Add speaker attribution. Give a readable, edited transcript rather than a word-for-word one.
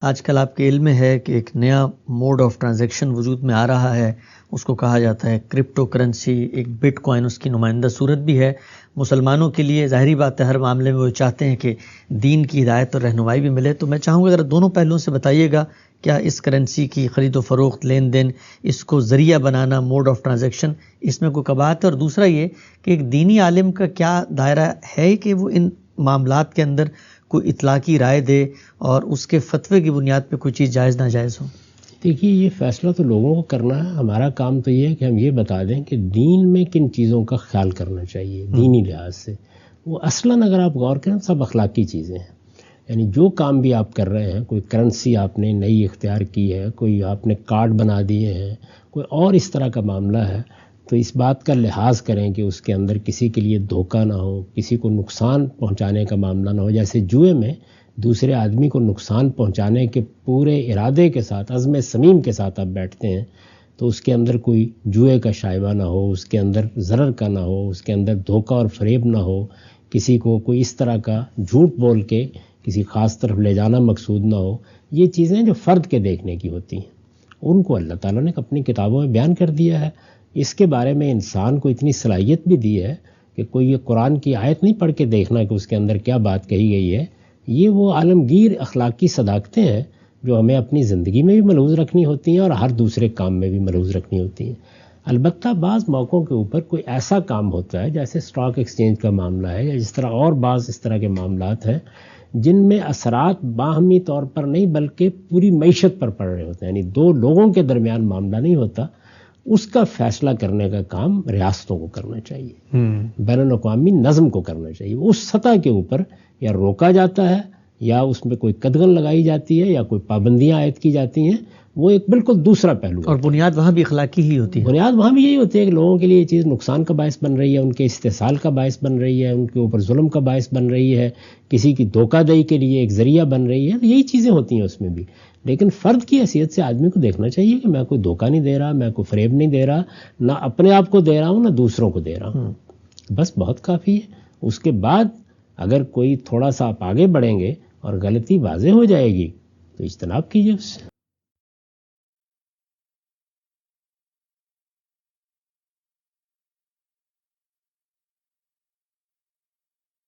Speaker 1: آج کل آپ کے علم میں ہے کہ ایک نیا موڈ آف ٹرانزیکشن وجود میں آ رہا ہے، اس کو کہا جاتا ہے کرپٹو کرنسی. ایک بٹ کوائن اس کی نمائندہ صورت بھی ہے. مسلمانوں کے لیے ظاہری بات ہے ہر معاملے میں وہ چاہتے ہیں کہ دین کی ہدایت اور رہنمائی بھی ملے. تو میں چاہوں گا اگر دونوں پہلوؤں سے بتائیے گا، کیا اس کرنسی کی خرید و فروخت، لین دین، اس کو ذریعہ بنانا، موڈ آف ٹرانزیکشن، اس میں کوئی قباحت ہے؟ اور دوسرا یہ کہ ایک دینی عالم کا کیا دائرہ ہے کہ وہ ان معاملات کے اندر کوئی اطلاقی رائے دے اور اس کے فتوے کی بنیاد پہ کوئی چیز جائز ناجائز ہو؟
Speaker 2: دیکھیے، یہ فیصلہ تو لوگوں کو کرنا ہے. ہمارا کام تو یہ ہے کہ ہم یہ بتا دیں کہ دین میں کن چیزوں کا خیال کرنا چاہیے دینی لحاظ سے. وہ اصلاً اگر آپ غور کریں سب اخلاقی چیزیں ہیں. یعنی جو کام بھی آپ کر رہے ہیں، کوئی کرنسی آپ نے نئی اختیار کی ہے، کوئی آپ نے کارڈ بنا دیے ہیں، کوئی اور اس طرح کا معاملہ ہے، تو اس بات کا لحاظ کریں کہ اس کے اندر کسی کے لیے دھوکہ نہ ہو، کسی کو نقصان پہنچانے کا معاملہ نہ ہو. جیسے جوئے میں دوسرے آدمی کو نقصان پہنچانے کے پورے ارادے کے ساتھ، عزم صمیم کے ساتھ آپ بیٹھتے ہیں، تو اس کے اندر کوئی جوئے کا شائبہ نہ ہو، اس کے اندر ضرر کا نہ ہو، اس کے اندر دھوکہ اور فریب نہ ہو، کسی کو کوئی اس طرح کا جھوٹ بول کے کسی خاص طرف لے جانا مقصود نہ ہو. یہ چیزیں جو فرد کے دیکھنے کی ہوتی ہیں، ان کو اللہ تعالیٰ نے اپنی کتابوں میں بیان کر دیا ہے. اس کے بارے میں انسان کو اتنی صلاحیت بھی دی ہے کہ کوئی یہ قرآن کی آیت نہیں پڑھ کے دیکھنا کہ اس کے اندر کیا بات کہی گئی ہے. یہ وہ عالمگیر اخلاقی صداقتیں ہیں جو ہمیں اپنی زندگی میں بھی ملحوظ رکھنی ہوتی ہیں اور ہر دوسرے کام میں بھی ملحوظ رکھنی ہوتی ہیں. البتہ بعض موقعوں کے اوپر کوئی ایسا کام ہوتا ہے جیسے اسٹاک ایکسچینج کا معاملہ ہے، یا جس طرح اور بعض اس طرح کے معاملات ہیں جن میں اثرات باہمی طور پر نہیں بلکہ پوری معیشت پر پڑ رہے ہوتے ہیں. یعنی دو لوگوں کے درمیان معاملہ نہیں ہوتا. اس کا فیصلہ کرنے کا کام ریاستوں کو کرنا چاہیے، بین الاقوامی نظم کو کرنا چاہیے. اس سطح کے اوپر یا روکا جاتا ہے یا اس میں کوئی قدغن لگائی جاتی ہے یا کوئی پابندیاں عائد کی جاتی ہیں، وہ ایک بالکل دوسرا پہلو ہے.
Speaker 1: اور بنیاد وہاں بھی اخلاقی ہی ہوتی ہے.
Speaker 2: بنیاد وہاں بھی یہی ہوتی ہے کہ لوگوں کے لیے یہ چیز نقصان کا باعث بن رہی ہے، ان کے استحصال کا باعث بن رہی ہے، ان کے اوپر ظلم کا باعث بن رہی ہے، کسی کی دھوکہ دہی کے لیے ایک ذریعہ بن رہی ہے. یہی چیزیں ہوتی ہیں اس میں بھی. لیکن فرد کی حیثیت سے آدمی کو دیکھنا چاہیے کہ میں کوئی دھوکہ نہیں دے رہا، میں کوئی فریب نہیں دے رہا، نہ اپنے آپ کو دے رہا ہوں نہ دوسروں کو دے رہا ہوں. بس بہت کافی ہے. اس کے بعد اگر کوئی تھوڑا سا آپ آگے بڑھیں گے اور غلطی واضح ہو جائے گی تو اجتناب کیجیے اس سے.